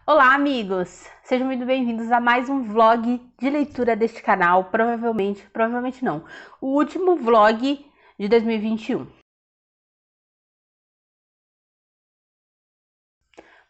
Olá, amigos! Sejam muito bem-vindos a mais um vlog de leitura deste canal. Provavelmente não, o último vlog de 2021.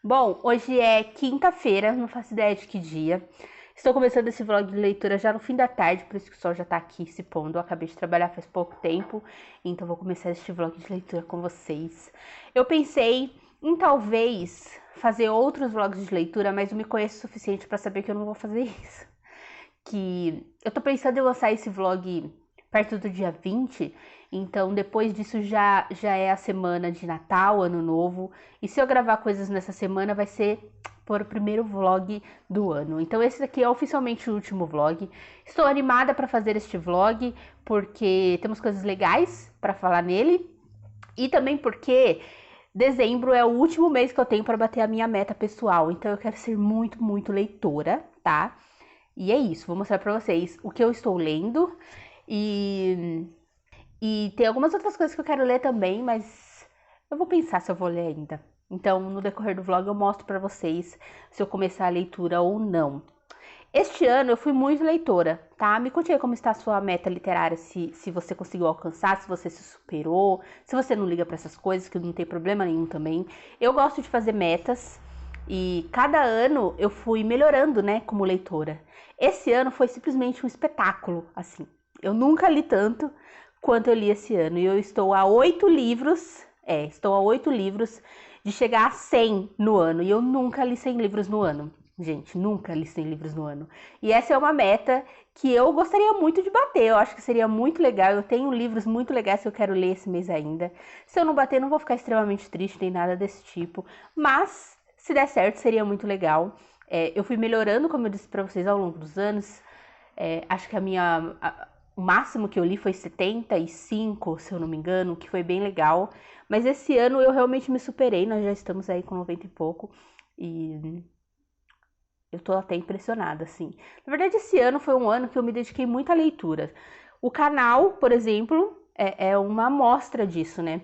Bom, hoje é quinta-feira, não faço ideia de que dia. Estou começando esse vlog de leitura já no fim da tarde, por isso que o sol já tá aqui se pondo. Eu acabei de trabalhar faz pouco tempo, então vou começar este vlog de leitura com vocês. Eu pensei em talvez fazer outros vlogs de leitura, mas eu me conheço o suficiente para saber que eu não vou fazer isso. Que eu tô pensando em lançar esse vlog perto do dia 20, então depois disso já é a semana de Natal, Ano Novo, e se eu gravar coisas nessa semana vai ser por o primeiro vlog do ano. Então esse daqui é oficialmente o último vlog. Estou animada para fazer este vlog porque temos coisas legais para falar nele e também porque dezembro é o último mês que eu tenho para bater a minha meta pessoal. Então eu quero ser muito leitora, tá? E é isso, vou mostrar pra vocês o que eu estou lendo e, e tem algumas outras coisas que eu quero ler também, mas eu vou pensar se eu vou ler ainda. Então, no decorrer do vlog eu mostro pra vocês se eu começar a leitura ou não. Este ano eu fui muito leitora, tá? Me conte aí como está a sua meta literária, se você conseguiu alcançar, se você se superou, se você não liga pra essas coisas, que não tem problema nenhum também. Eu gosto de fazer metas e cada ano eu fui melhorando, né, como leitora. Esse ano foi simplesmente um espetáculo, assim. Eu nunca li tanto quanto eu li esse ano. E eu estou a 8 livros, estou a 8 livros de chegar a 100 no ano. E eu nunca li 100 livros no ano. Gente, nunca li 100 livros no ano. E essa é uma meta que eu gostaria muito de bater. Eu acho que seria muito legal. Eu tenho livros muito legais que eu quero ler esse mês ainda. Se eu não bater, não vou ficar extremamente triste, nem nada desse tipo. Mas, se der certo, seria muito legal. Eu fui melhorando, como eu disse pra vocês, ao longo dos anos. Acho que o máximo que eu li foi 75, se eu não me engano, que foi bem legal. Mas esse ano eu realmente me superei. Nós já estamos aí com 90 e pouco. E eu tô até impressionada, assim. Na verdade, esse ano foi um ano que eu me dediquei muito à leitura. O canal, por exemplo, é uma amostra disso, né?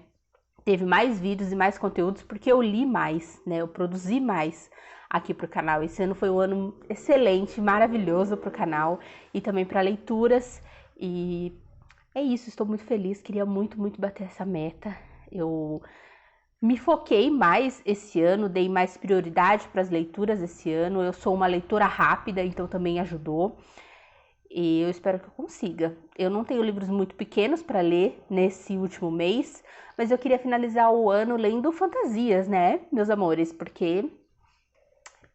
Teve mais vídeos e mais conteúdos porque eu li mais, né? Eu produzi mais aqui pro canal. Esse ano foi um ano excelente, maravilhoso pro canal e também para leituras. E é isso, estou muito feliz, queria muito bater essa meta. Eu me foquei mais esse ano, dei mais prioridade para as leituras esse ano. Eu sou uma leitora rápida, então também ajudou. E eu espero que eu consiga. Eu não tenho livros muito pequenos para ler nesse último mês, mas eu queria finalizar o ano lendo fantasias, né, meus amores? Porque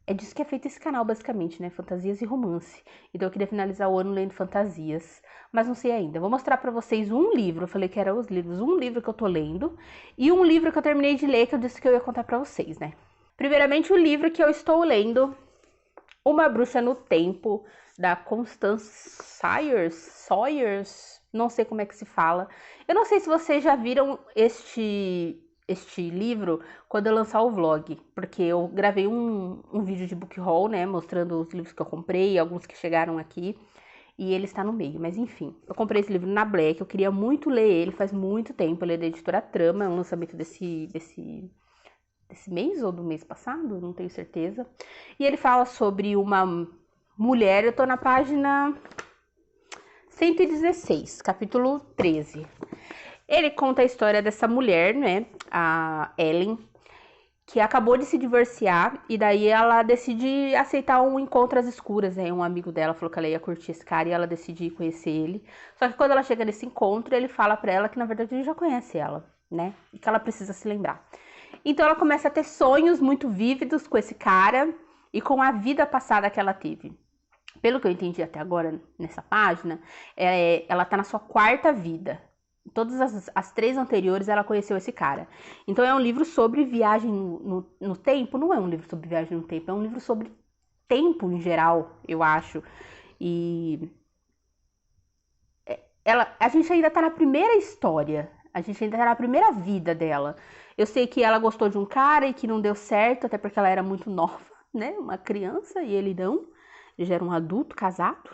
é disso que é feito esse canal, basicamente, né? Fantasias e romance. Então eu queria finalizar o ano lendo fantasias, mas não sei ainda. Vou mostrar pra vocês um livro, eu falei que era os livros, um livro que eu tô lendo e um livro que eu terminei de ler que eu disse que eu ia contar pra vocês, né? Primeiramente o livro que eu estou lendo, Uma Bruxa no Tempo, da Constance Sawyers, não sei como é que se fala. Eu não sei se vocês já viram este livro quando eu lançar o vlog, porque eu gravei um vídeo de book haul, né, mostrando os livros que eu comprei, alguns que chegaram aqui, e ele está no meio, mas enfim. Eu comprei esse livro na Black, eu queria muito ler ele, faz muito tempo, ele é da editora Trama, é um lançamento desse mês ou do mês passado, não tenho certeza. E ele fala sobre uma mulher, eu tô na página 116, capítulo 13. Ele conta a história dessa mulher, né, a Ellen, que acabou de se divorciar e daí ela decide aceitar um encontro às escuras, né? Um amigo dela falou que ela ia curtir esse cara e ela decide conhecer ele. Só que quando ela chega nesse encontro, ele fala pra ela que na verdade ele já conhece ela, né? E que ela precisa se lembrar. Então ela começa a ter sonhos muito vívidos com esse cara e com a vida passada que ela teve. Pelo que eu entendi até agora nessa página, ela tá na sua quarta vida. Todas as 3 anteriores ela conheceu esse cara. Então é um livro sobre viagem no tempo. Não é um livro sobre viagem no tempo, é um livro sobre tempo em geral, eu acho. E a gente ainda tá na primeira história. A gente ainda tá na primeira vida dela. Eu sei que ela gostou de um cara e que não deu certo, até porque ela era muito nova, né? Uma criança, e ele não. Ele já era um adulto, casado.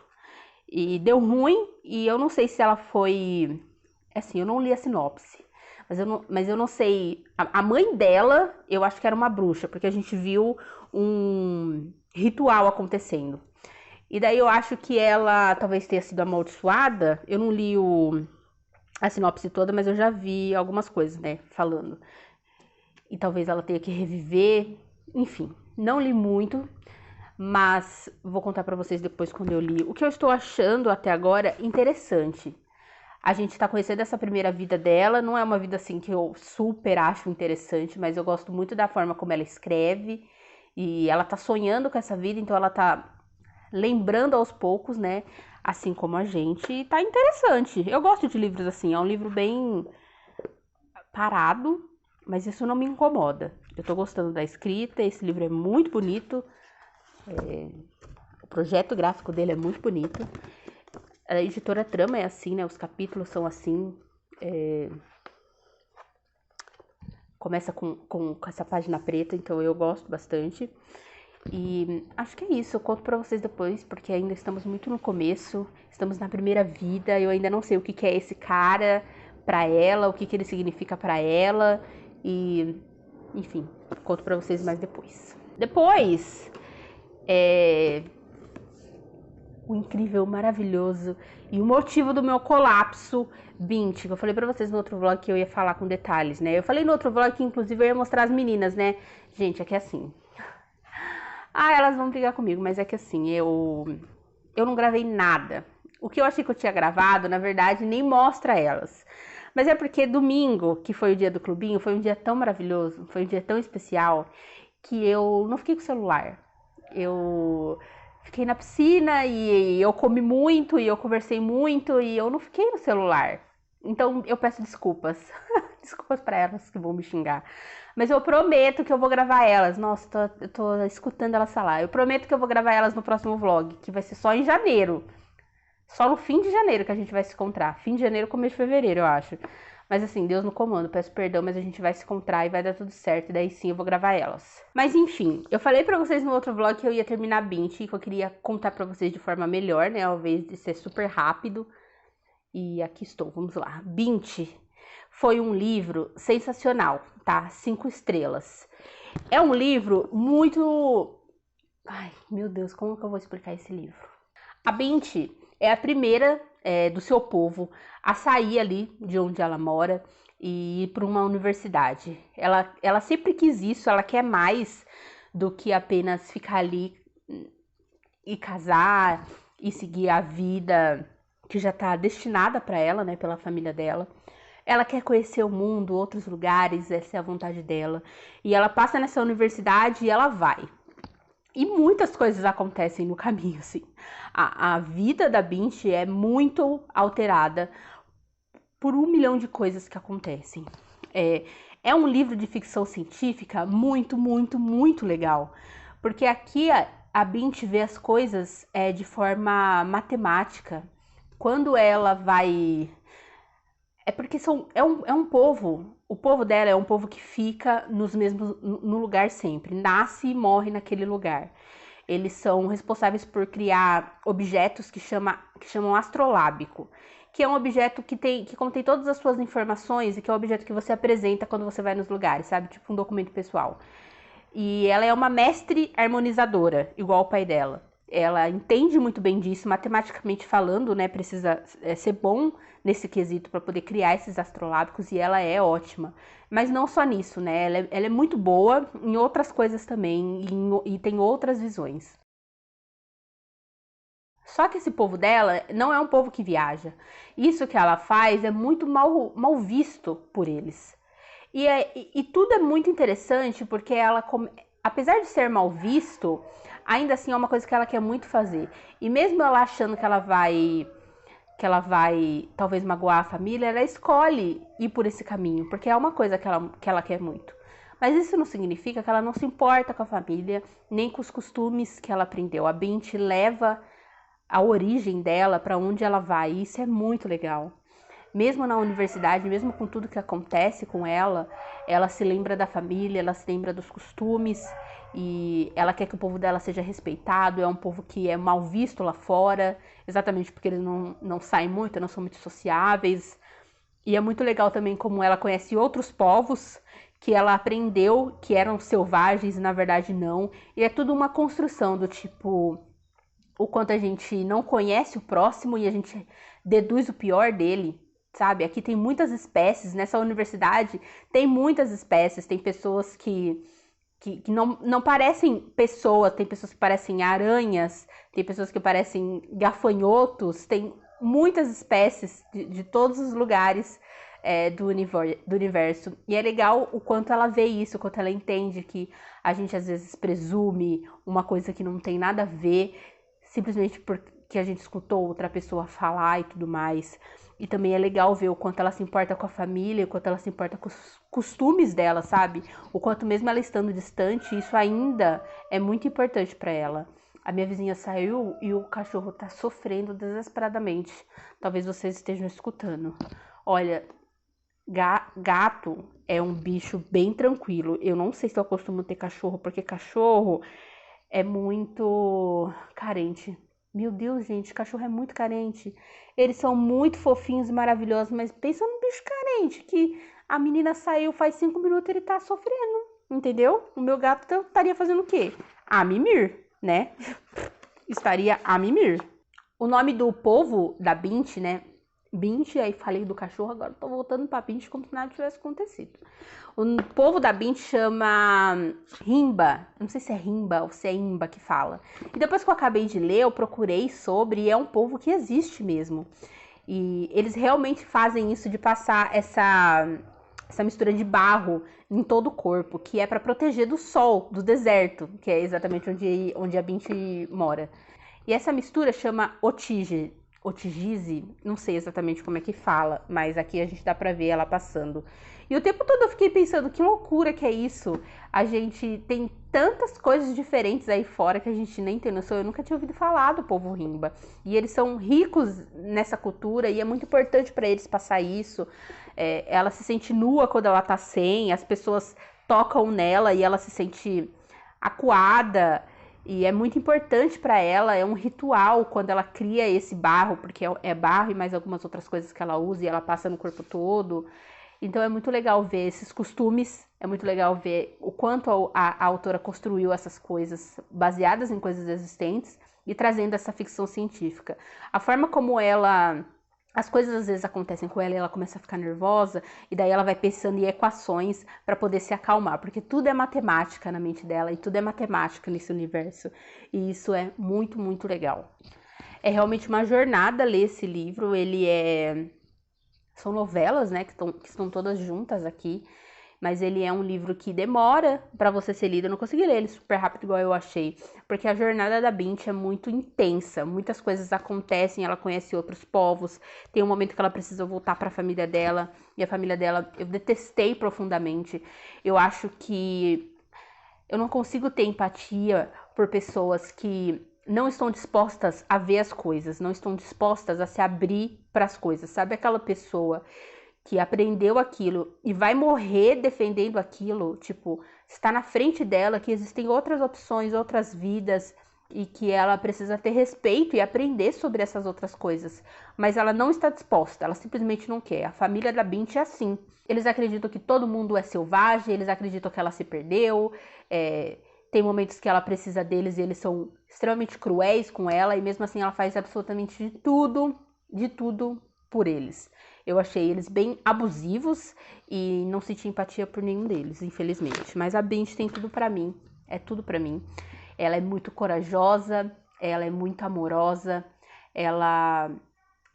E deu ruim, e eu não sei se ela foi. Assim, eu não li a sinopse. Mas eu não sei. A mãe dela, eu acho que era uma bruxa, porque a gente viu ritual acontecendo. E daí eu acho que ela talvez tenha sido amaldiçoada. Eu não li a sinopse toda, mas eu já vi algumas coisas, né, falando. E talvez ela tenha que reviver. Enfim, não li muito, mas vou contar pra vocês depois quando eu li. O que eu estou achando até agora interessante. A gente tá conhecendo essa primeira vida dela, não é uma vida assim que eu super acho interessante, mas eu gosto muito da forma como ela escreve. E ela tá sonhando com essa vida, então ela tá lembrando aos poucos, né? Assim como a gente. E tá interessante. Eu gosto de livros assim, é um livro bem parado, mas isso não me incomoda. Eu tô gostando da escrita, esse livro é muito bonito. O projeto gráfico dele é muito bonito. A editora Trama é assim, né? Os capítulos são assim. Começa com essa página preta, então eu gosto bastante. E acho que é isso, eu conto pra vocês depois, porque ainda estamos muito no começo, estamos na primeira vida, eu ainda não sei o que é esse cara pra ela, o que ele significa pra ela, e enfim, conto pra vocês mais depois. Depois, o incrível, maravilhoso e o motivo do meu colapso, Bint, que eu falei pra vocês no outro vlog que eu ia falar com detalhes, né? Eu falei no outro vlog que inclusive eu ia mostrar as meninas, né? Gente, aqui é assim. Ah, elas vão brigar comigo, mas é que assim, eu não gravei nada. O que eu achei que eu tinha gravado, na verdade, nem mostra elas. Mas é porque domingo, que foi o dia do clubinho, foi um dia tão maravilhoso, foi um dia tão especial, que eu não fiquei com o celular. Eu fiquei na piscina e eu comi muito e eu conversei muito e eu não fiquei no celular. Então eu peço desculpas. Desculpas pra elas que vão me xingar. Mas eu prometo que eu vou gravar elas. Nossa, eu tô escutando elas falar. Eu prometo que eu vou gravar elas no próximo vlog, que vai ser só em janeiro. Só no fim de janeiro que a gente vai se encontrar. Fim de janeiro, começo de fevereiro, eu acho. Mas assim, Deus no comando, peço perdão, mas a gente vai se encontrar e vai dar tudo certo. E daí sim eu vou gravar elas. Mas enfim, eu falei pra vocês no outro vlog que eu ia terminar Bint, que eu queria contar pra vocês de forma melhor, né? Ao invés de ser super rápido. E aqui estou, vamos lá. Bint foi um livro sensacional, tá? 5 estrelas. É um livro muito... Ai, meu Deus, como que eu vou explicar esse livro? A Bint é a primeira do seu povo a sair ali de onde ela mora e ir para uma universidade. Ela sempre quis isso, ela quer mais do que apenas ficar ali e casar e seguir a vida que já está destinada para ela, né, pela família dela. Ela quer conhecer o mundo, outros lugares, essa é a vontade dela. E ela passa nessa universidade e ela vai. E muitas coisas acontecem no caminho, assim. A vida da Bint é muito alterada por 1 milhão de coisas que acontecem. É um livro de ficção científica muito, muito, muito legal. Porque aqui a Bint vê as coisas de forma matemática. Quando ela vai... É porque é um povo, o povo dela é um povo que fica no lugar sempre, nasce e morre naquele lugar. Eles são responsáveis por criar objetos que chamam astrolábico, que é um objeto que contém todas as suas informações e que é um objeto que você apresenta quando você vai nos lugares, sabe? Tipo um documento pessoal. E ela é uma mestre harmonizadora, igual o pai dela. Ela entende muito bem disso, matematicamente falando, né? Precisa ser bom nesse quesito para poder criar esses astrolábicos e ela é ótima. Mas não só nisso, né? Ela é muito boa em outras coisas também e tem outras visões. Só que esse povo dela não é um povo que viaja. Isso que ela faz é muito mal visto por eles. E tudo é muito interessante porque ela, apesar de ser mal visto, ainda assim é uma coisa que ela quer muito fazer. E mesmo ela achando que ela vai talvez magoar a família, ela escolhe ir por esse caminho, porque é uma coisa que ela quer muito. Mas isso não significa que ela não se importa com a família, nem com os costumes que ela aprendeu. A Bint leva a origem dela para onde ela vai, e isso é muito legal. Mesmo na universidade, mesmo com tudo que acontece com ela se lembra da família, ela se lembra dos costumes e ela quer que o povo dela seja respeitado. É um povo que é mal visto lá fora, exatamente porque eles não saem muito, não são muito sociáveis. E é muito legal também como ela conhece outros povos que ela aprendeu que eram selvagens e na verdade não. E é tudo uma construção do tipo, o quanto a gente não conhece o próximo e a gente deduz o pior dele, sabe? Aqui tem muitas espécies, nessa universidade tem muitas espécies, tem pessoas que não parecem pessoas, tem pessoas que parecem aranhas, tem pessoas que parecem gafanhotos, tem muitas espécies de todos os lugares do universo. E é legal o quanto ela vê isso, o quanto ela entende que a gente às vezes presume uma coisa que não tem nada a ver, simplesmente porque a gente escutou outra pessoa falar e tudo mais. E também é legal ver o quanto ela se importa com a família, o quanto ela se importa com os costumes dela, sabe? O quanto mesmo ela estando distante, isso ainda é muito importante para ela. A minha vizinha saiu e o cachorro tá sofrendo desesperadamente. Talvez vocês estejam escutando. Olha, gato é um bicho bem tranquilo. Eu não sei se eu costumo ter cachorro, porque cachorro é muito carente. Meu Deus, gente, cachorro é muito carente. Eles são muito fofinhos e maravilhosos, mas pensa num bicho carente, que a menina saiu faz 5 minutos e ele tá sofrendo, entendeu? O meu gato estaria fazendo o quê? A mimir, né? Estaria a mimir. O nome do povo da Bint, né? Bint, aí falei do cachorro, agora tô voltando pra Bint como se nada tivesse acontecido. O povo da Bint chama Rimba, não sei se é Rimba ou se é Imba que fala. E depois que eu acabei de ler, eu procurei sobre, e é um povo que existe mesmo. E eles realmente fazem isso de passar essa mistura de barro em todo o corpo, que é para proteger do sol, do deserto, que é exatamente onde a Bint mora. E essa mistura chama otigize, não sei exatamente como é que fala, mas aqui a gente dá pra ver ela passando. E o tempo todo eu fiquei pensando, que loucura que é isso. A gente tem tantas coisas diferentes aí fora que a gente nem tem noção. Eu nunca tinha ouvido falar do povo Rimba. E eles são ricos nessa cultura e é muito importante para eles passar isso. Ela se sente nua quando ela tá sem, as pessoas tocam nela e ela se sente acuada. E é muito importante para ela, é um ritual quando ela cria esse barro, porque é barro e mais algumas outras coisas que ela usa e ela passa no corpo todo. Então é muito legal ver esses costumes, é muito legal ver o quanto a autora construiu essas coisas baseadas em coisas existentes e trazendo essa ficção científica. A forma como as coisas às vezes acontecem com ela e ela começa a ficar nervosa, e daí ela vai pensando em equações para poder se acalmar, porque tudo é matemática na mente dela e tudo é matemática nesse universo. E isso é muito, muito legal. É realmente uma jornada ler esse livro, são novelas, né, que estão todas juntas aqui, mas ele é um livro que demora para você ser lido. Eu não consegui ler ele super rápido igual eu achei, porque a jornada da Bint é muito intensa, muitas coisas acontecem, ela conhece outros povos, tem um momento que ela precisa voltar para a família dela, e a família dela eu detestei profundamente. Eu acho que eu não consigo ter empatia por pessoas que não estão dispostas a ver as coisas, não estão dispostas a se abrir para as coisas. Sabe aquela pessoa que aprendeu aquilo e vai morrer defendendo aquilo, tipo, está na frente dela que existem outras opções, outras vidas e que ela precisa ter respeito e aprender sobre essas outras coisas, mas ela não está disposta, ela simplesmente não quer. A família da Bint é assim. Eles acreditam que todo mundo é selvagem, eles acreditam que ela se perdeu, tem momentos que ela precisa deles e eles são extremamente cruéis com ela, e mesmo assim ela faz absolutamente de tudo por eles. Eu achei eles bem abusivos e não senti empatia por nenhum deles, infelizmente. Mas a Bint tem tudo pra mim, é tudo pra mim. Ela é muito corajosa, ela é muito amorosa, ela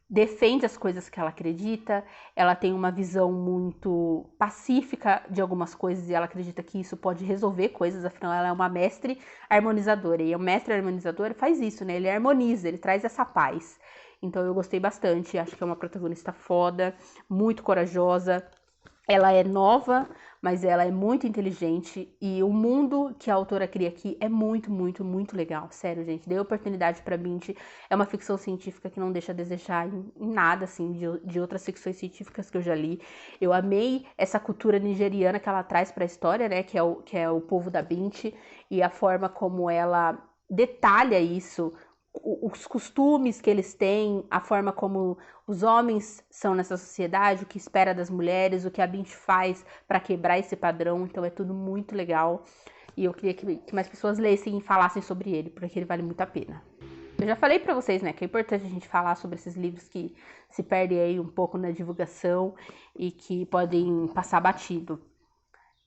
defende as coisas que ela acredita, ela tem uma visão muito pacífica de algumas coisas e ela acredita que isso pode resolver coisas, afinal ela é uma mestre harmonizadora, e o mestre harmonizador faz isso, né? Ele harmoniza, ele traz essa paz. Então eu gostei bastante, acho que é uma protagonista foda, muito corajosa. Ela é nova, mas ela é muito inteligente e o mundo que a autora cria aqui é muito, muito, muito legal. Sério, gente, dei oportunidade pra Bint. É uma ficção científica que não deixa a desejar em nada, assim, de outras ficções científicas que eu já li. Eu amei essa cultura nigeriana que ela traz pra história, né, que é o povo da Bint, e a forma como ela detalha isso os costumes que eles têm, a forma como os homens são nessa sociedade, o que espera das mulheres, o que a Bint faz para quebrar esse padrão. Então é tudo muito legal. E eu queria que mais pessoas lessem e falassem sobre ele, porque ele vale muito a pena. Eu já falei pra vocês, né, que é importante a gente falar sobre esses livros que se perdem aí um pouco na divulgação e que podem passar batido.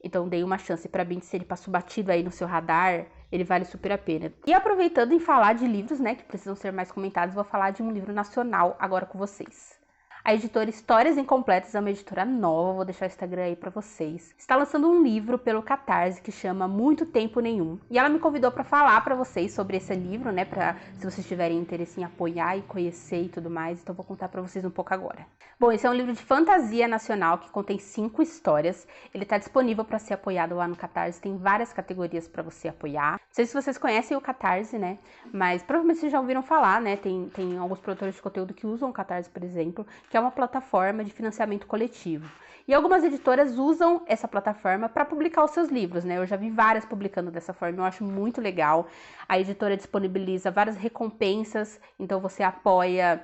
Então dei uma chance pra Bint, se ele passou batido aí no seu radar, ele vale super a pena. E aproveitando em falar de livros, né, que precisam ser mais comentados, vou falar de um livro nacional agora com vocês. A editora Histórias Incompletas é uma editora nova, vou deixar o Instagram aí pra vocês. Está lançando um livro pelo Catarse que chama Muito Tempo Nenhum. E ela me convidou para falar para vocês sobre esse livro, né, para se vocês tiverem interesse em apoiar e conhecer e tudo mais, então vou contar para vocês um pouco agora. Bom, esse é um livro de fantasia nacional que contém 5 histórias. Ele está disponível para ser apoiado lá no Catarse, tem várias categorias para você apoiar. Não sei se vocês conhecem o Catarse, né, mas provavelmente vocês já ouviram falar, né, tem alguns produtores de conteúdo que usam o Catarse, por exemplo, que é uma plataforma de financiamento coletivo. E algumas editoras usam essa plataforma para publicar os seus livros, né? Eu já vi várias publicando dessa forma, eu acho muito legal. A editora disponibiliza várias recompensas, então você apoia,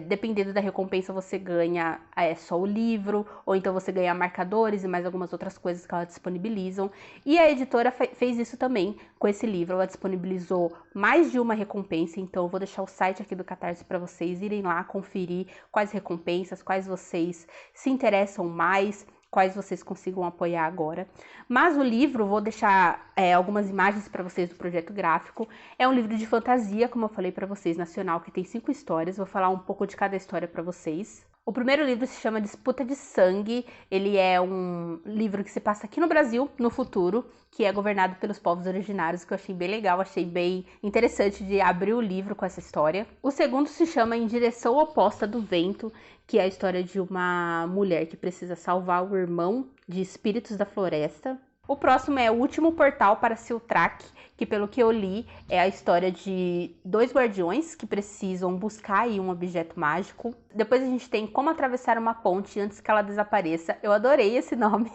dependendo da recompensa você ganha só o livro, ou então você ganha marcadores e mais algumas outras coisas que ela disponibilizam. E a editora fez isso também com esse livro, ela disponibilizou mais de uma recompensa, então eu vou deixar o site aqui do Catarse para vocês irem lá conferir quais recompensas, quais vocês se interessam mais, quais vocês consigam apoiar agora. Mas o livro, vou deixar algumas imagens para vocês do projeto gráfico. É um livro de fantasia, como eu falei para vocês, nacional, que tem 5 histórias. Vou falar um pouco de cada história para vocês. O primeiro livro se chama Disputa de Sangue. Ele é um livro que se passa aqui no Brasil, no futuro, que é governado pelos povos originários, que eu achei bem legal, achei bem interessante de abrir o livro com essa história. O segundo se chama Em Direção Oposta do Vento, que é a história de uma mulher que precisa salvar o irmão de espíritos da floresta. O próximo é O Último Portal para Siltrac, que pelo que eu li é a história de 2 guardiões que precisam buscar aí um objeto mágico. Depois a gente tem Como Atravessar uma Ponte Antes que Ela Desapareça. Eu adorei esse nome.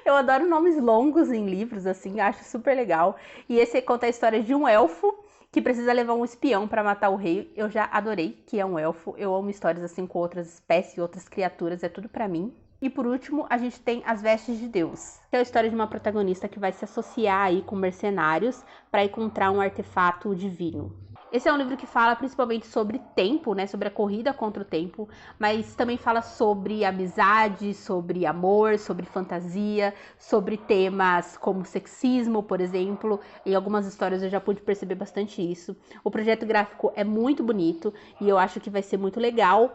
Eu adoro nomes longos em livros, assim, acho super legal. E esse conta a história de um elfo que precisa levar um espião para matar o rei. Eu já adorei que é um elfo. Eu amo histórias assim com outras espécies, outras criaturas, é tudo pra mim. E por último, a gente tem As Vestes de Deus, que é a história de uma protagonista que vai se associar aí com mercenários para encontrar um artefato divino. Esse é um livro que fala principalmente sobre tempo, né, sobre a corrida contra o tempo, mas também fala sobre amizade, sobre amor, sobre fantasia, sobre temas como sexismo, por exemplo. Em algumas histórias eu já pude perceber bastante isso. O projeto gráfico é muito bonito e eu acho que vai ser muito legal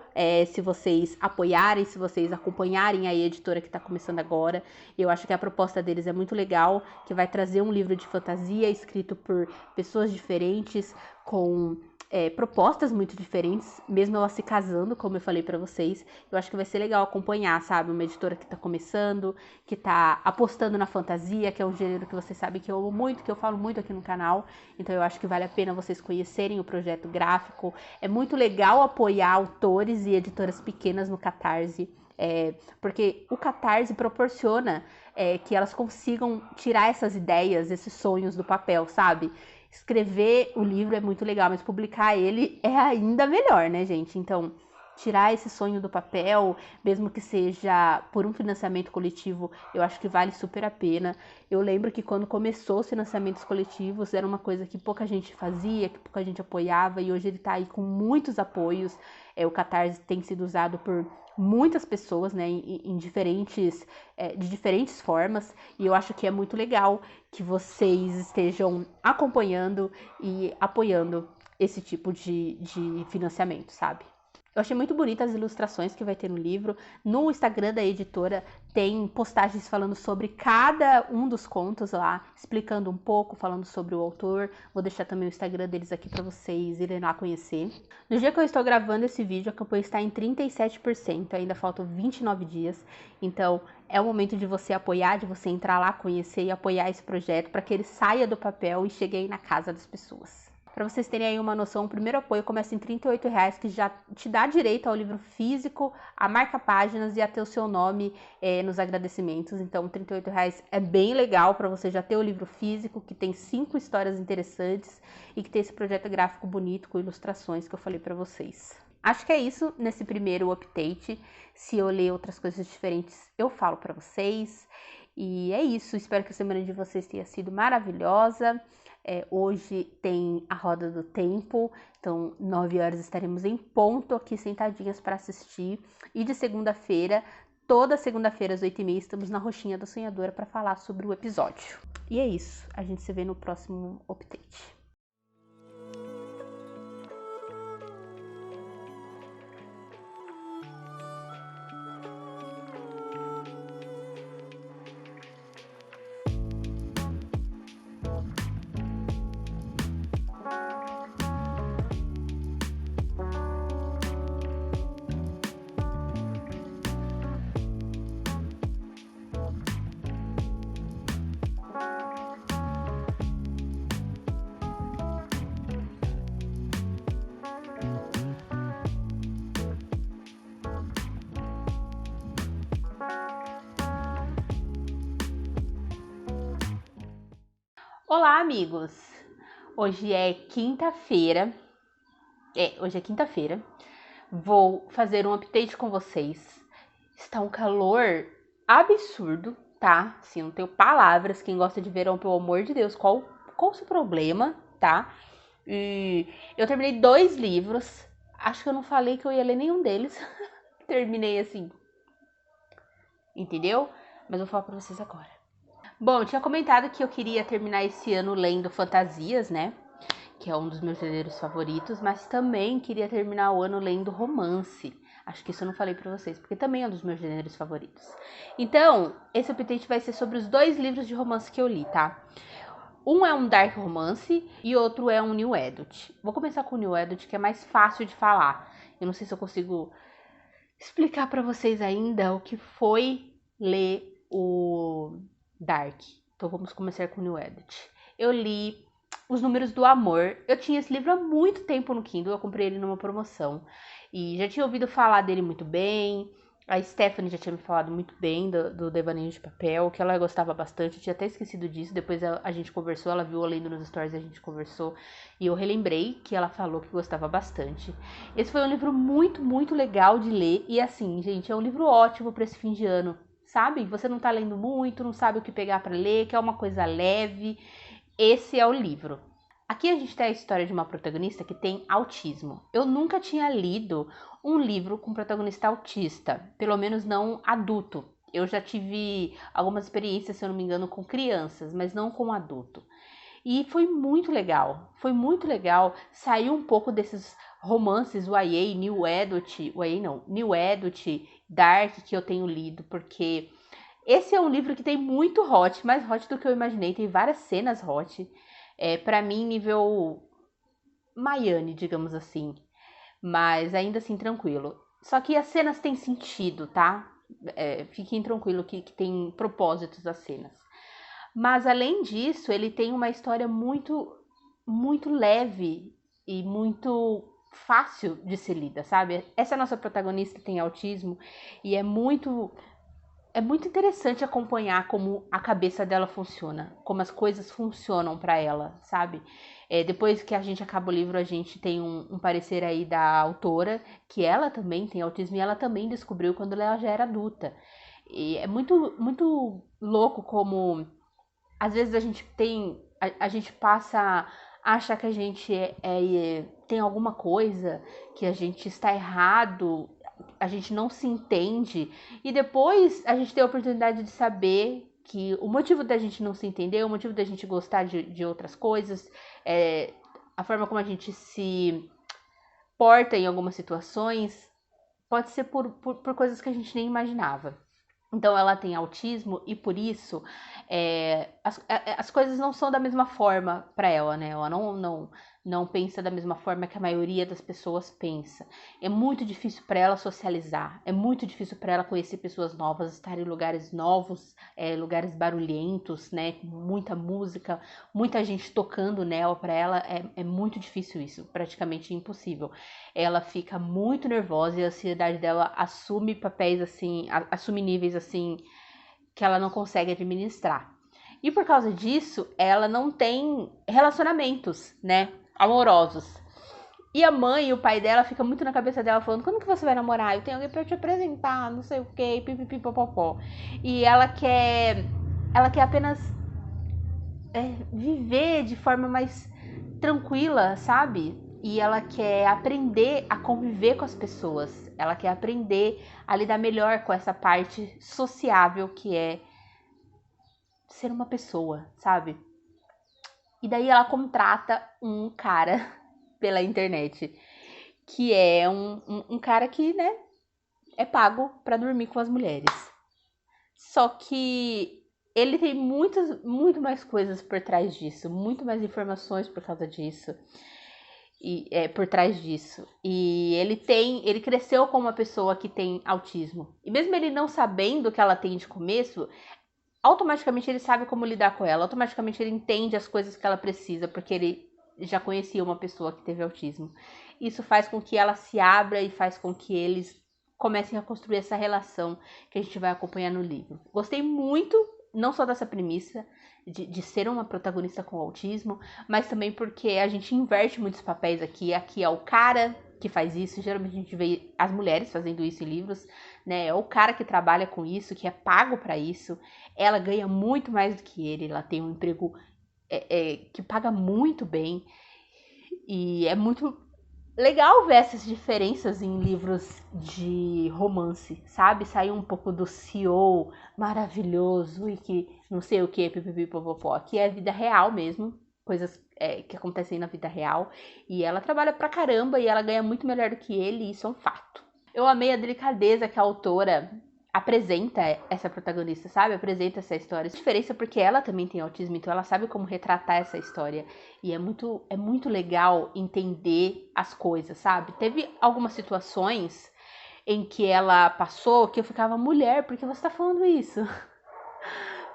se vocês apoiarem, se vocês acompanharem a editora que está começando agora. Eu acho que a proposta deles é muito legal, que vai trazer um livro de fantasia escrito por pessoas diferentes, com propostas muito diferentes, mesmo ela se casando, como eu falei pra vocês. Eu acho que vai ser legal acompanhar, sabe? Uma editora que tá começando, que tá apostando na fantasia, que é um gênero que vocês sabem que eu amo muito, que eu falo muito aqui no canal. Então eu acho que vale a pena vocês conhecerem o projeto gráfico. É muito legal apoiar autores e editoras pequenas no Catarse, porque o Catarse proporciona que elas consigam tirar essas ideias, esses sonhos do papel, sabe? Escrever o livro é muito legal, mas publicar ele é ainda melhor, né, gente? Então, tirar esse sonho do papel, mesmo que seja por um financiamento coletivo, eu acho que vale super a pena. Eu lembro que quando começou os financiamentos coletivos, era uma coisa que pouca gente fazia, que pouca gente apoiava, e hoje ele tá aí com muitos apoios. O Catarse tem sido usado por muitas pessoas, né, de diferentes formas, e eu acho que é muito legal que vocês estejam acompanhando e apoiando esse tipo de financiamento, sabe? Eu achei muito bonitas as ilustrações que vai ter no livro. No Instagram da editora tem postagens falando sobre cada um dos contos lá, explicando um pouco, falando sobre o autor. Vou deixar também o Instagram deles aqui para vocês irem lá conhecer. No dia que eu estou gravando esse vídeo, a campanha está em 37%, ainda faltam 29 dias. Então, é o momento de você apoiar, de você entrar lá, conhecer e apoiar esse projeto para que ele saia do papel e chegue aí na casa das pessoas. Para vocês terem aí uma noção, o primeiro apoio começa em R$38, que já te dá direito ao livro físico, a marca páginas e a ter o seu nome nos agradecimentos. Então, R$38 é bem legal para você já ter o livro físico, que tem 5 histórias interessantes e que tem esse projeto gráfico bonito com ilustrações que eu falei para vocês. Acho que é isso nesse primeiro update. Se eu ler outras coisas diferentes, eu falo para vocês. E é isso. Espero que a semana de vocês tenha sido maravilhosa. Hoje tem a Roda do Tempo, então 9 horas estaremos em ponto aqui sentadinhas para assistir. E de segunda-feira, toda segunda-feira às 8h30, estamos na Roxinha da Sonhadora para falar sobre o episódio. E é isso. A gente se vê no próximo update. Olá, amigos! Hoje é quinta-feira. Hoje é quinta-feira. Vou fazer um update com vocês. Está um calor absurdo, tá? Assim, não tenho palavras. Quem gosta de verão, pelo amor de Deus, qual o seu problema, tá? E eu terminei 2 livros. Acho que eu não falei que eu ia ler nenhum deles. Terminei assim. Entendeu? Mas eu vou falar pra vocês agora. Bom, eu tinha comentado que eu queria terminar esse ano lendo fantasias, né? Que é um dos meus gêneros favoritos, mas também queria terminar o ano lendo romance. Acho que isso eu não falei pra vocês, porque também é um dos meus gêneros favoritos. Então, esse update vai ser sobre os 2 livros de romance que eu li, tá? Um é um dark romance e outro é um new adult. Vou começar com o new adult, que é mais fácil de falar. Eu não sei se eu consigo explicar pra vocês ainda o que foi ler o Dark. Então vamos começar com o New Adult. Eu li Os Números do Amor. Eu tinha esse livro há muito tempo no Kindle, eu comprei ele numa promoção. E já tinha ouvido falar dele muito bem. A Stephanie já tinha me falado muito bem do Devaneio de Papel, que ela gostava bastante. Eu tinha até esquecido disso, depois a gente conversou, ela viu eu lendo nos stories e a gente conversou. E eu relembrei que ela falou que gostava bastante. Esse foi um livro muito, muito legal de ler. E assim, gente, é um livro ótimo para esse fim de ano. Sabe? Você não tá lendo muito, não sabe o que pegar para ler, quer uma coisa leve. Esse é o livro. Aqui a gente tem a história de uma protagonista que tem autismo. Eu nunca tinha lido um livro com protagonista autista, pelo menos não adulto. Eu já tive algumas experiências, se eu não me engano, com crianças, mas não com adulto. E foi muito legal sair um pouco desses romances YA, New Adult, YA não, New Adult, Dark que eu tenho lido, porque esse é um livro que tem muito hot, mais hot do que eu imaginei, tem várias cenas hot, pra mim nível Miami, digamos assim, mas ainda assim tranquilo. Só que as cenas têm sentido, tá? Fiquem tranquilo que tem propósitos as cenas. Mas além disso, ele tem uma história muito, muito leve e muito fácil de ser lida, sabe? Essa nossa protagonista tem autismo e é muito interessante acompanhar como a cabeça dela funciona, como as coisas funcionam para ela, sabe? Depois que a gente acaba o livro, a gente tem um parecer aí da autora, que ela também tem autismo e ela também descobriu quando ela já era adulta. E é muito, muito louco como às vezes a gente passa a achar que a gente tem alguma coisa, que a gente está errado, a gente não se entende, e depois a gente tem a oportunidade de saber que o motivo da gente não se entender, o motivo da gente gostar de outras coisas, a forma como a gente se porta em algumas situações, pode ser por coisas que a gente nem imaginava. Então ela tem autismo e por isso as coisas não são da mesma forma para ela, né? Ela não pensa da mesma forma que a maioria das pessoas pensa. É muito difícil para ela socializar, é muito difícil para ela conhecer pessoas novas, estar em lugares novos, lugares barulhentos, né? Muita música, muita gente tocando nela. Para ela é muito difícil isso, praticamente impossível. Ela fica muito nervosa e a ansiedade dela assume papéis assim, assume níveis assim que ela não consegue administrar. E por causa disso, ela não tem relacionamentos, né, amorosos. E a mãe e o pai dela ficam muito na cabeça dela, falando: quando que você vai namorar? Eu tenho alguém pra te apresentar, não sei o que, pipipipopopó. E ela quer apenas viver de forma mais tranquila, sabe? E ela quer aprender a conviver com as pessoas. Ela quer aprender a lidar melhor com essa parte sociável que é ser uma pessoa, sabe? E daí ela contrata um cara pela internet, que é um cara que, né, é pago pra dormir com as mulheres. Só que ele tem muito mais coisas por trás disso, muito mais informações por causa disso. Por trás disso. E ele cresceu como uma pessoa que tem autismo. E mesmo ele não sabendo que ela tem de começo, automaticamente ele sabe como lidar com ela, automaticamente ele entende as coisas que ela precisa, porque ele já conhecia uma pessoa que teve autismo. Isso faz com que ela se abra e faz com que eles comecem a construir essa relação que a gente vai acompanhar no livro. Gostei muito, não só dessa premissa de ser uma protagonista com autismo, mas também porque a gente inverte muitos papéis aqui. Aqui é o cara que faz isso, geralmente a gente vê as mulheres fazendo isso em livros, né? É o cara que trabalha com isso, que é pago para isso. Ela ganha muito mais do que ele, ela tem um emprego que paga muito bem. E é muito legal ver essas diferenças em livros de romance, sabe? Sair um pouco do CEO maravilhoso e que não sei o que, pipipipopopó. Aqui é a vida real mesmo, coisas que acontecem na vida real. E ela trabalha pra caramba e ela ganha muito melhor do que ele, e isso é um fato. Eu amei a delicadeza que a autora apresenta essa protagonista, sabe? Apresenta essa história. A diferença é porque ela também tem autismo, então ela sabe como retratar essa história. E é muito legal entender as coisas, sabe? Teve algumas situações em que ela passou que eu ficava: mulher, por que você tá falando isso?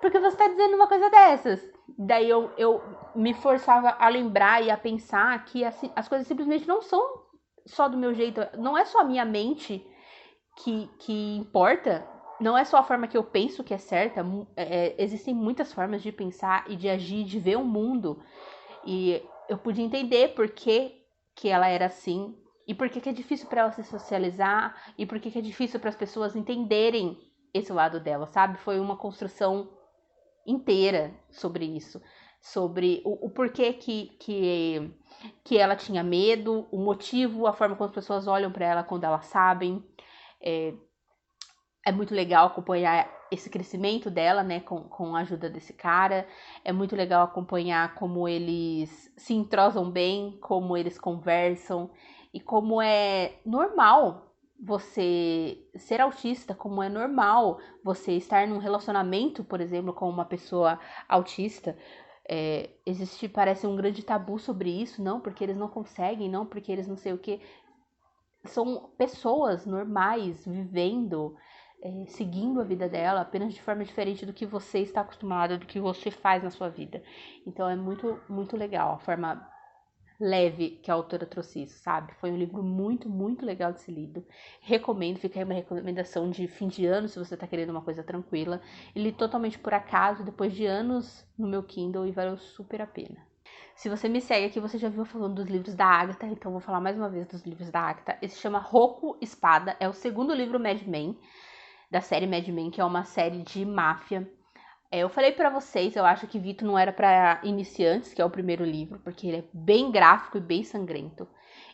Por que você tá dizendo uma coisa dessas? Daí eu me forçava a lembrar e a pensar que assim, as coisas simplesmente não são só do meu jeito. Não é só a minha mente que importa. Não é só a forma que eu penso que é certa. Existem muitas formas de pensar e de agir, de ver o mundo. E eu pude entender por que ela era assim. E por que é difícil para ela se socializar. E por que é difícil para as pessoas entenderem esse lado dela, sabe? Foi uma construção inteira sobre isso. Sobre o porquê que ela tinha medo, o motivo, a forma como as pessoas olham para ela quando elas sabem. É muito legal acompanhar esse crescimento dela, né, com a ajuda desse cara. É muito legal acompanhar como eles se entrosam bem, como eles conversam e como é normal você ser autista, como é normal você estar num relacionamento, por exemplo, com uma pessoa autista. Existe, parece, um grande tabu sobre isso, não porque eles não conseguem, não porque eles não sei o que. São pessoas normais vivendo, seguindo a vida dela, apenas de forma diferente do que você está acostumado, do que você faz na sua vida. Então é muito legal a forma leve que a autora trouxe isso, sabe? Foi um livro muito legal de ser lido. Recomendo, fica aí uma recomendação de fim de ano, se você tá querendo uma coisa tranquila. Eu li totalmente por acaso, depois de anos no meu Kindle, e valeu super a pena. Se você me segue aqui, você já viu falando dos livros da Agatha, então vou falar mais uma vez dos livros da Agatha. Esse chama Rocco Espada, é o segundo livro Mad Men, da série Mad Men, que é uma série de máfia. Eu falei pra vocês, eu acho que Vito não era pra iniciantes, que é o primeiro livro, porque ele é bem gráfico e bem sangrento.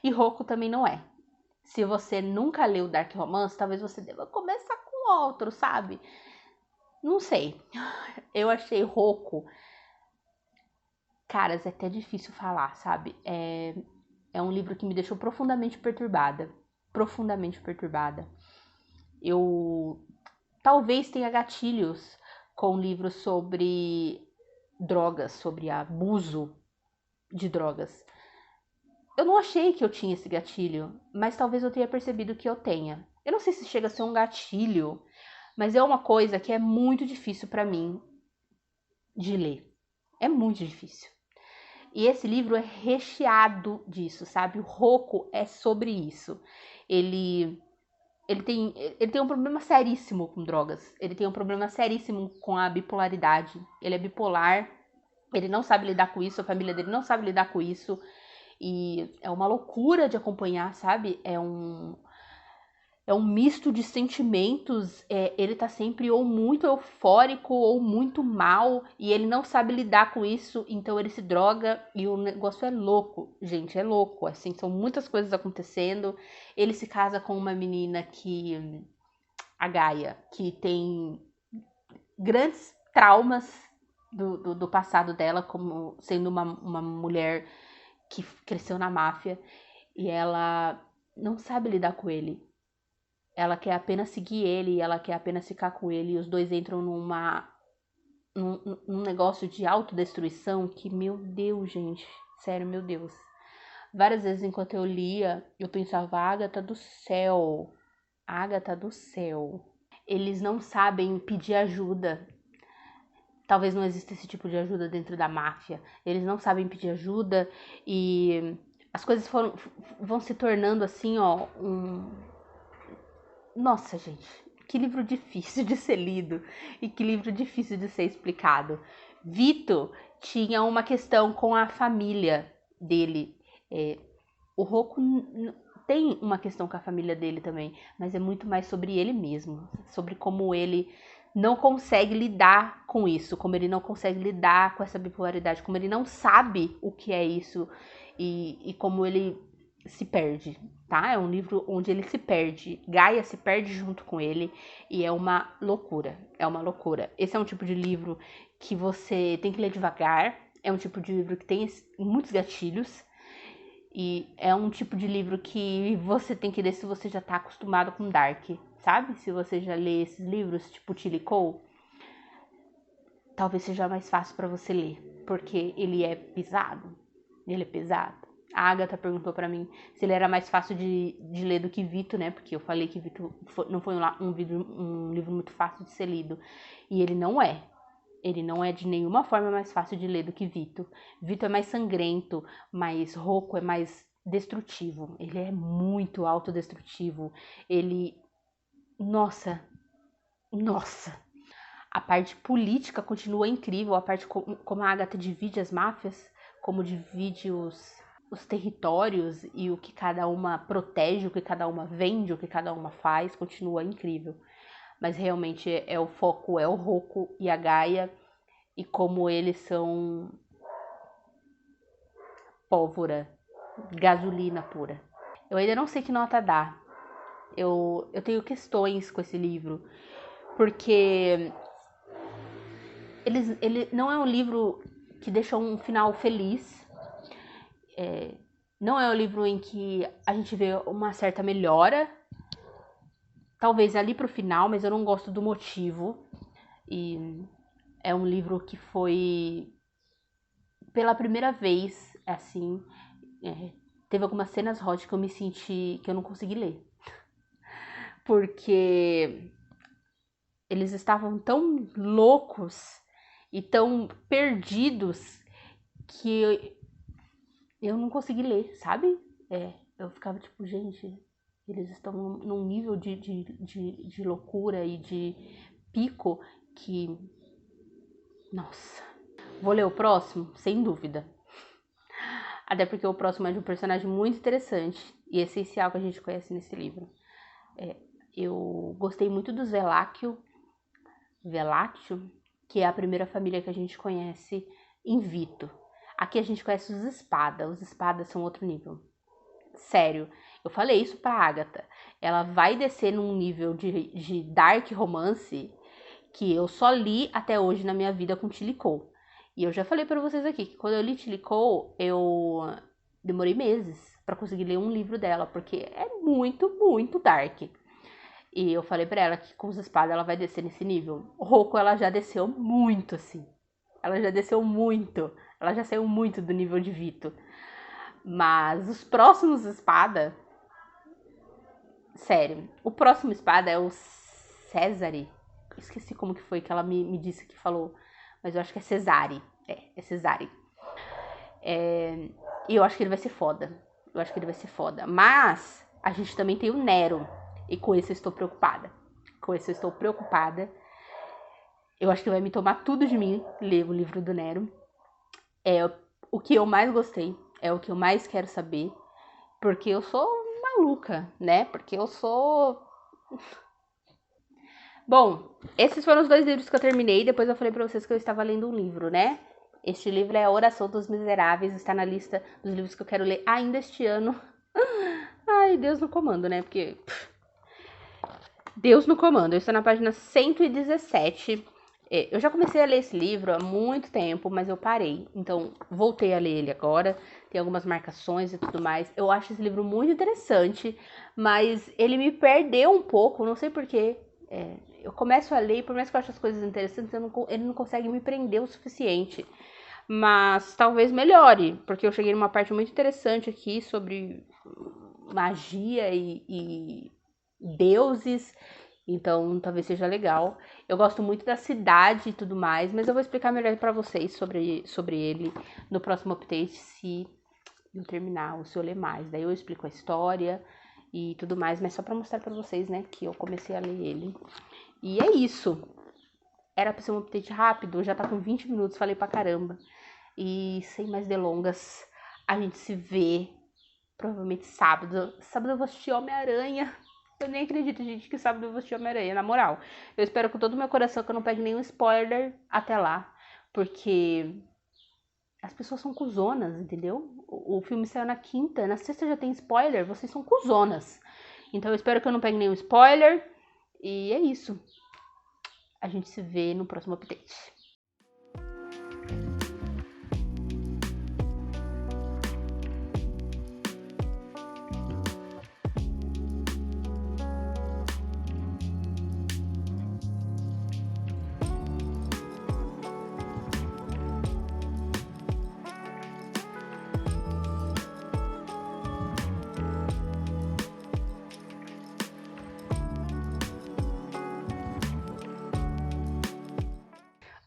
E Rocco também não é. Se você nunca leu Dark Romance, talvez você deva começar com outro, sabe? Não sei. Eu achei Rocco... Caras, é até difícil falar, sabe? É um livro que me deixou profundamente perturbada. Profundamente perturbada. Eu talvez tenha gatilhos com livros sobre drogas, sobre abuso de drogas. Eu não achei que eu tinha esse gatilho, mas talvez eu tenha percebido que eu tenha. Eu não sei se chega a ser um gatilho, mas é uma coisa que é muito difícil pra mim de ler. É muito difícil. E esse livro é recheado disso, sabe? O Rocco é sobre isso. Ele ele tem um problema seríssimo com drogas. Ele tem um problema seríssimo com a bipolaridade. Ele é bipolar, ele não sabe lidar com isso, a família dele não sabe lidar com isso. E é uma loucura de acompanhar, sabe? É um misto de sentimentos. Ele tá sempre ou muito eufórico ou muito mal. E ele não sabe lidar com isso. Então ele se droga. E o negócio é louco. Gente, é louco. Assim, são muitas coisas acontecendo. Ele se casa com uma menina que... A Gaia. Que tem grandes traumas do passado dela. Como sendo uma mulher que cresceu na máfia. E ela não sabe lidar com ele. Ela quer apenas seguir ele, ela quer apenas ficar com ele, e os dois entram num negócio de autodestruição que, meu Deus, gente, sério, meu Deus. Várias vezes enquanto eu lia, eu pensava, Agatha do céu, Agatha do céu. Eles não sabem pedir ajuda. Talvez não exista esse tipo de ajuda dentro da máfia. Eles não sabem pedir ajuda e as coisas vão se tornando assim, ó, Nossa, gente, que livro difícil de ser lido e que livro difícil de ser explicado. Vito tinha uma questão com a família dele. O Rocco tem uma questão com a família dele também, mas é muito mais sobre ele mesmo, sobre como ele não consegue lidar com isso, como ele não consegue lidar com essa bipolaridade, como ele não sabe o que é isso e como ele se perde, tá? É um livro onde ele se perde, Gaia se perde junto com ele e é uma loucura, é uma loucura. Esse é um tipo de livro que você tem que ler devagar, é um tipo de livro que tem muitos gatilhos e é um tipo de livro que você tem que ler se você já tá acostumado com Dark, sabe? Se você já lê esses livros tipo Tilly Cole, talvez seja mais fácil para você ler, porque ele é pesado, ele é pesado. A Agatha perguntou pra mim se ele era mais fácil de ler do que Vito, né? Porque eu falei que Vito não foi um livro muito fácil de ser lido. E ele não é. Ele não é de nenhuma forma mais fácil de ler do que Vito. Vito é mais sangrento, mas Rocco é mais destrutivo. Ele é muito autodestrutivo. Ele... Nossa. A parte política continua incrível. A parte como a Agatha divide as máfias, como divide os territórios e o que cada uma protege, o que cada uma vende, o que cada uma faz, continua incrível. Mas realmente o foco é o Rocco e a Gaia e como eles são pólvora, gasolina pura. Eu ainda não sei que nota dar. Eu tenho questões com esse livro, porque ele não é um livro que deixa um final feliz. Não é um livro em que a gente vê uma certa melhora, talvez ali pro final, mas eu não gosto do motivo. E é um livro que foi pela primeira vez, assim, teve algumas cenas hot que eu me senti que eu não consegui ler. Porque eles estavam tão loucos e tão perdidos que eu não consegui ler, sabe? Eu ficava tipo, gente, eles estão num nível de loucura e de pico que... Nossa. Vou ler o próximo? Sem dúvida. Até porque o próximo é de um personagem muito interessante e essencial que a gente conhece nesse livro. Eu gostei muito dos Veláquio, que é a primeira família que a gente conhece em Vito. Aqui a gente conhece os Espada. Os Espadas são outro nível. Sério, eu falei isso pra Agatha. Ela vai descer num nível de dark romance que eu só li até hoje na minha vida com Tilly Cole. E eu já falei pra vocês aqui que quando eu li Tilly Cole, eu demorei meses pra conseguir ler um livro dela, porque é muito, muito dark. E eu falei pra ela que com os espadas ela vai descer nesse nível. O Rocco ela já desceu muito, assim. Ela já desceu muito. Ela já saiu muito do nível de Vito. Mas os próximos espada... Sério. O próximo espada é o Cesare. Esqueci como que foi que ela me disse que falou. Mas eu acho que é Cesare. É Cesare. E eu acho que ele vai ser foda. Eu acho que ele vai ser foda. Mas a gente também tem o Nero. E com esse eu estou preocupada. Eu acho que vai me tomar tudo de mim ler o livro do Nero. É o que eu mais gostei. É o que eu mais quero saber. Porque eu sou maluca, né? Porque eu sou... Bom, esses foram os 2 livros que eu terminei. Depois eu falei pra vocês que eu estava lendo um livro, né? Este livro é A Oração dos Miseráveis. Está na lista dos livros que eu quero ler ainda este ano. Ai, Deus no comando, né? Porque... Deus no comando. Eu estou na página 117. Eu já comecei a ler esse livro há muito tempo, mas eu parei. Então, voltei a ler ele agora. Tem algumas marcações e tudo mais. Eu acho esse livro muito interessante, mas ele me perdeu um pouco, não sei porquê. Eu começo a ler, por mais que eu ache as coisas interessantes, ele não consegue me prender o suficiente. Mas talvez melhore, porque eu cheguei numa parte muito interessante aqui sobre magia e deuses, então talvez seja legal. Eu gosto muito da cidade e tudo mais, mas eu vou explicar melhor pra vocês sobre ele no próximo update, se eu terminar ou se eu ler mais. Daí eu explico a história e tudo mais, mas só pra mostrar pra vocês, né, que eu comecei a ler ele. E é isso. Era pra ser um update rápido, já tá com 20 minutos, falei pra caramba. E sem mais delongas, a gente se vê provavelmente sábado. Sábado eu vou assistir Homem-Aranha. Eu nem acredito, gente, que sábado eu vou assistir Homem-Aranha, na moral. Eu espero com todo o meu coração que eu não pegue nenhum spoiler até lá. Porque as pessoas são cuzonas, entendeu? O filme saiu na quinta, na sexta já tem spoiler, vocês são cuzonas. Então eu espero que eu não pegue nenhum spoiler. E é isso. A gente se vê no próximo update.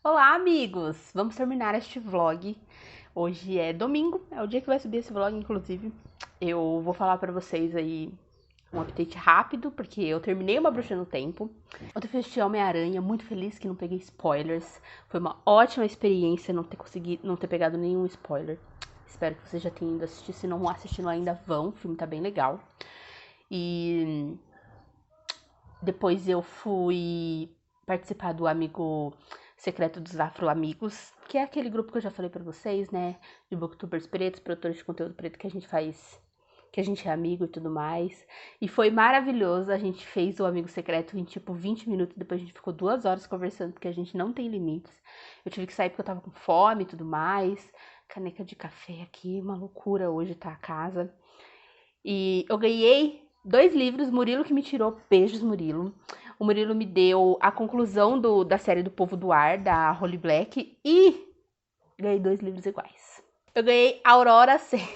Olá, amigos! Vamos terminar este vlog. Hoje é domingo, é o dia que vai subir esse vlog, inclusive. Eu vou falar pra vocês aí um update rápido, porque eu terminei Uma Bruxa no Tempo. Ontem eu assisti Homem-Aranha, muito feliz que não peguei spoilers. Foi uma ótima experiência não ter pegado nenhum spoiler. Espero que vocês já tenham ido assistir, se não assistindo ainda vão, o filme tá bem legal. E depois eu fui participar do Amigo Secreto dos Afro-Amigos, que é aquele grupo que eu já falei pra vocês, né? De booktubers pretos, produtores de conteúdo preto que a gente faz, que a gente é amigo e tudo mais. E foi maravilhoso, a gente fez o Amigo Secreto em tipo 20 minutos, depois a gente ficou 2 horas conversando, porque a gente não tem limites. Eu tive que sair porque eu tava com fome e tudo mais. Caneca de café aqui, uma loucura hoje tá a casa. E eu ganhei 2 livros, Murilo que me tirou, beijos Murilo. O Murilo me deu a conclusão da série do Povo do Ar, da Holly Black, e ganhei 2 livros iguais. Eu ganhei Aurora Sage.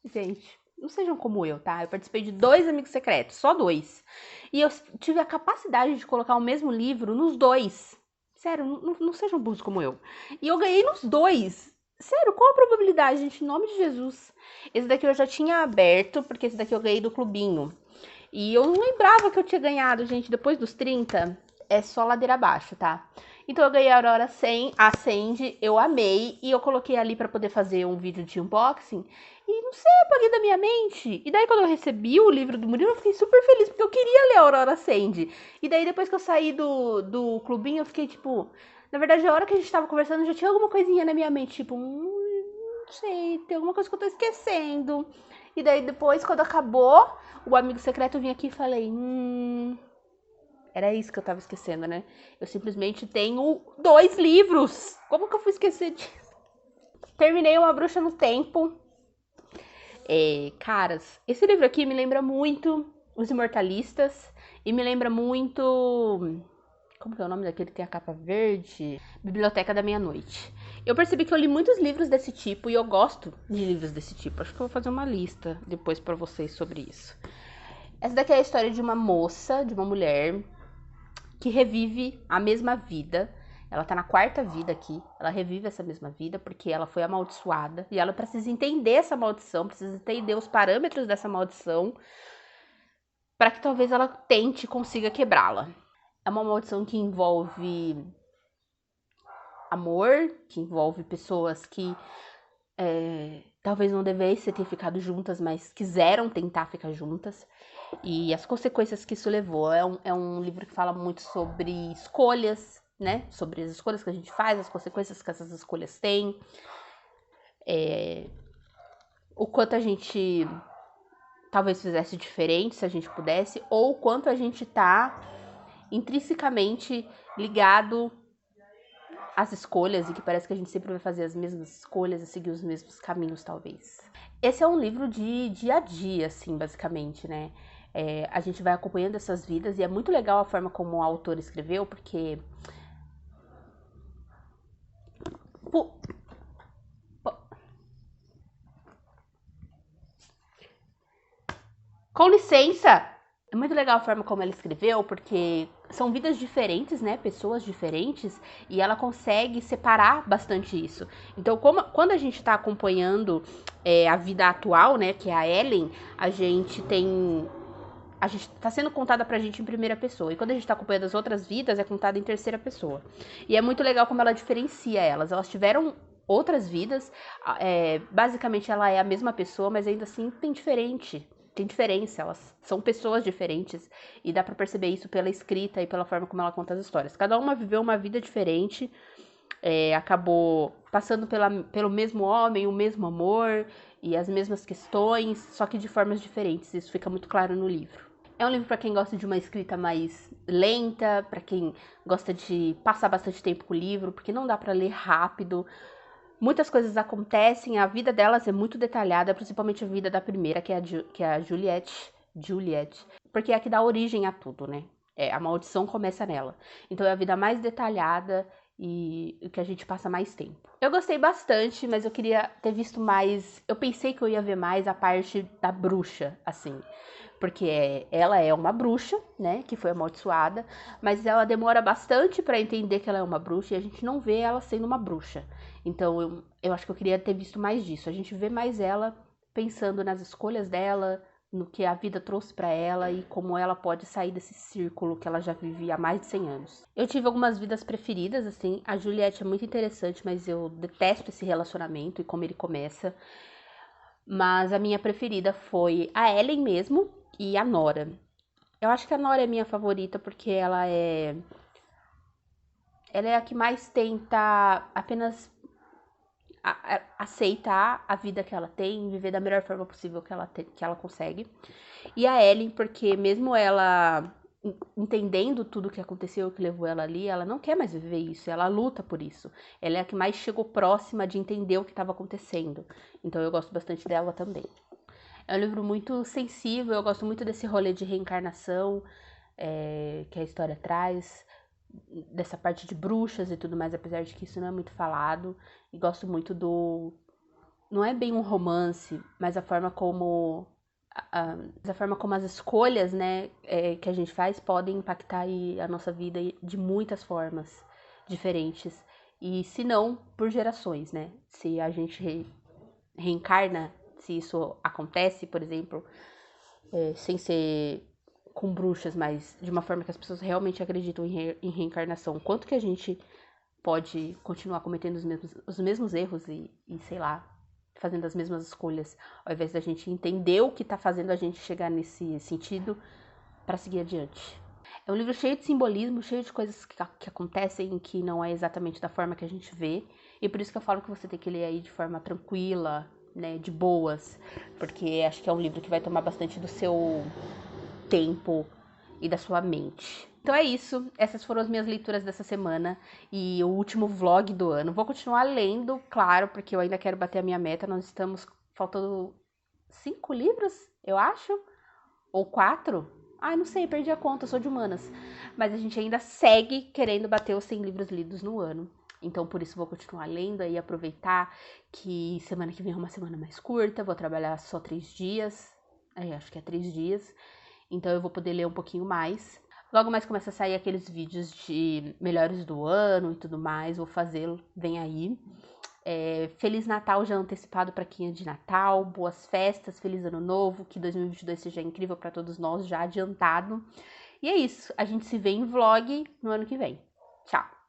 Gente, não sejam como eu, tá? Eu participei de 2 Amigos Secretos, só 2. E eu tive a capacidade de colocar o mesmo livro nos 2. Sério, não sejam burros como eu. E eu ganhei nos 2. Sério, qual a probabilidade, gente? Em nome de Jesus. Esse daqui eu já tinha aberto, porque esse daqui eu ganhei do clubinho. E eu não lembrava que eu tinha ganhado, gente. Depois dos 30, é só ladeira abaixo, tá? Então eu ganhei a Aurora Ascend, eu amei. E eu coloquei ali pra poder fazer um vídeo de unboxing. E não sei, apaguei da minha mente. E daí quando eu recebi o livro do Murilo, eu fiquei super feliz, porque eu queria ler a Aurora Ascend. E daí depois que eu saí do clubinho, eu fiquei tipo... Na verdade, a hora que a gente tava conversando, já tinha alguma coisinha na minha mente, tipo... não sei, tem alguma coisa que eu tô esquecendo. E daí depois, quando acabou o Amigo Secreto, eu vim aqui e falei... era isso que eu tava esquecendo, né? Eu simplesmente tenho 2 livros. Como que eu fui esquecer disso? Terminei Uma Bruxa no Tempo. Caras, esse livro aqui me lembra muito Os Imortalistas. E me lembra muito... como que é o nome daquele que tem a capa verde? Biblioteca da Meia-Noite. Eu percebi que eu li muitos livros desse tipo e eu gosto de livros desse tipo. Acho que eu vou fazer uma lista depois pra vocês sobre isso. Essa daqui é a história de uma moça, de uma mulher, que revive a mesma vida. Ela tá na quarta vida aqui. Ela revive essa mesma vida porque ela foi amaldiçoada. E ela precisa entender essa maldição, precisa entender os parâmetros dessa maldição para que talvez ela tente e consiga quebrá-la. É uma maldição que envolve amor, que envolve pessoas que talvez não devessem ter ficado juntas, mas quiseram tentar ficar juntas. E as consequências que isso levou. É um livro que fala muito sobre escolhas, né? Sobre as escolhas que a gente faz, as consequências que essas escolhas têm. O quanto a gente talvez fizesse diferente se a gente pudesse, ou o quanto a gente tá intrinsecamente ligado às escolhas e que parece que a gente sempre vai fazer as mesmas escolhas e seguir os mesmos caminhos, talvez. Esse é um livro de dia a dia, assim, basicamente, né? A gente vai acompanhando essas vidas e é muito legal a forma como o autor escreveu, porque... Com licença! É muito legal a forma como ela escreveu, porque são vidas diferentes, né? Pessoas diferentes, e ela consegue separar bastante isso. Então, quando a gente tá acompanhando a vida atual, né? Que é a Ellen, a gente tá sendo contada pra gente em primeira pessoa. E quando a gente tá acompanhando as outras vidas, é contada em terceira pessoa. E é muito legal como ela diferencia elas. Elas tiveram outras vidas. Basicamente, ela é a mesma pessoa, mas ainda assim tem diferença, elas são pessoas diferentes e dá pra perceber isso pela escrita e pela forma como ela conta as histórias. Cada uma viveu uma vida diferente, acabou passando pelo mesmo homem, o mesmo amor e as mesmas questões, só que de formas diferentes. Isso fica muito claro no livro. É um livro para quem gosta de uma escrita mais lenta, para quem gosta de passar bastante tempo com o livro, porque não dá para ler rápido. Muitas coisas acontecem, a vida delas é muito detalhada, principalmente a vida da primeira, que é a Juliette, porque é a que dá origem a tudo, né? A maldição começa nela. Então é a vida mais detalhada e que a gente passa mais tempo. Eu gostei bastante, mas eu queria ter visto mais. Eu pensei que eu ia ver mais a parte da bruxa, assim. Porque ela é uma bruxa, né, que foi amaldiçoada, mas ela demora bastante pra entender que ela é uma bruxa e a gente não vê ela sendo uma bruxa. Então eu acho que eu queria ter visto mais disso. A gente vê mais ela pensando nas escolhas dela, no que a vida trouxe pra ela e como ela pode sair desse círculo que ela já vivia há mais de 100 anos. Eu tive algumas vidas preferidas, assim. A Juliette é muito interessante, mas eu detesto esse relacionamento e como ele começa. Mas a minha preferida foi a Ellen mesmo e a Nora. Eu acho que a Nora é minha favorita porque ela é a que mais tenta apenas aceitar a vida que ela tem, viver da melhor forma possível que ela consegue. E a Ellen, porque mesmo ela entendendo tudo o que aconteceu, que levou ela ali, ela não quer mais viver isso, ela luta por isso. Ela é a que mais chegou próxima de entender o que estava acontecendo. Então eu gosto bastante dela também. É um livro muito sensível, eu gosto muito desse rolê de reencarnação que a história traz, dessa parte de bruxas e tudo mais, apesar de que isso não é muito falado. E gosto muito do... Não é bem um romance, mas a forma como as escolhas, né, que a gente faz podem impactar aí a nossa vida de muitas formas diferentes. E se não, por gerações, né? Se a gente reencarna, se isso acontece, por exemplo, sem ser com bruxas, mas de uma forma que as pessoas realmente acreditam em reencarnação, quanto que a gente pode continuar cometendo os mesmos erros e, sei lá, fazendo as mesmas escolhas, ao invés da gente entender o que tá fazendo a gente chegar nesse sentido para seguir adiante. É um livro cheio de simbolismo, cheio de coisas que acontecem que não é exatamente da forma que a gente vê, e por isso que eu falo que você tem que ler aí de forma tranquila, né, de boas, porque acho que é um livro que vai tomar bastante do seu tempo e da sua mente. Então é isso, essas foram as minhas leituras dessa semana e o último vlog do ano. Vou continuar lendo, claro, porque eu ainda quero bater a minha meta. Nós estamos faltando 5 livros, eu acho, ou 4. Ai, não sei, perdi a conta, eu sou de humanas. Mas a gente ainda segue querendo bater os 100 livros lidos no ano. Então, por isso, vou continuar lendo aí, aproveitar que semana que vem é uma semana mais curta, vou trabalhar só 3 dias, acho que é 3 dias, então eu vou poder ler um pouquinho mais. Logo mais começa a sair aqueles vídeos de melhores do ano e tudo mais, vou fazê-lo, vem aí. Feliz Natal já antecipado para quem é de Natal, boas festas, feliz ano novo, que 2022 seja incrível para todos nós, já adiantado. E é isso, a gente se vê em vlog no ano que vem. Tchau!